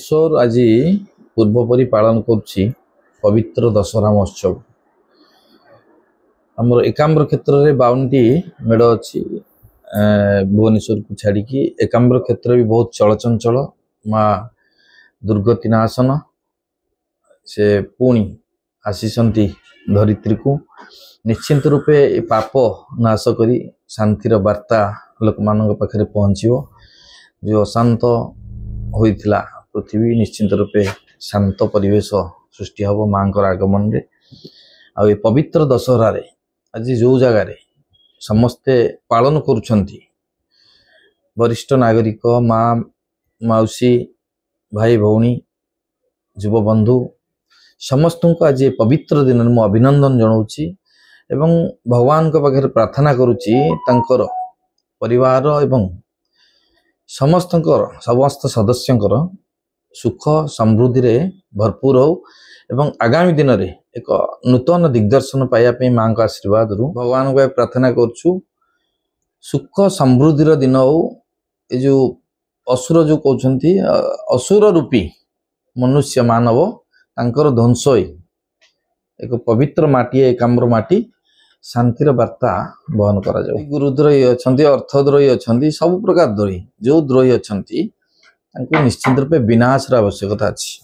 भुवनेश्वर आज पूर्वपरी पालन करुच्ची पवित्र दशहरा महोत्सव। आमर एकाम्र क्षेत्र में 52टी मेढ़ अच्छी भुवनेश्वर को छाड़ी एकाम्र क्षेत्र भी बहुत चलचंचल। माँ दुर्गति नाशन से पुणी आसीचंती धरित्री को निश्चिंत रूपे पाप नाश करी शांतिर वार्ता लोक मान पाखे पहुँचो। जो अशांत होइथिला पृथ्वी निश्चिंत रूपे शांत परिवेश सृष्टि हम माँ आगमन रे। आ पवित्र दशहरा रे आज जो जगार समस्ते पालन करुछंती वरिष्ठ नागरिक माँ मौसी भाई भौणी युव बंधु समस्त को आज पवित्र दिन में अभिनंदन जनाऊँगी एवं भगवान को पाखे प्रार्थना करुच्ची तांकर परिवार एवं समस्त सदस्यंकर सुख समृद्धि रे भरपूर हो एवं आगामी दिन रे एक नूतन दिग्दर्शन पाइबा माँ का आशीर्वाद रु भगवान को प्रार्थना करुछु। सुख समृद्धि दिन हो। ये जो असुर जो कहते असुर रूपी मनुष्य मानव तांकर ध्वंस एक पवित्र माटी एकाम्र माटी शांतिर वार्ता बहन करा जाओ। गुरुद्रोही अच्छा अर्थद्रोही अच्छा सब प्रकार द्रोही जो द्रोही अच्छा निश्चित रूपे विनाश आवश्यकता अच्छी।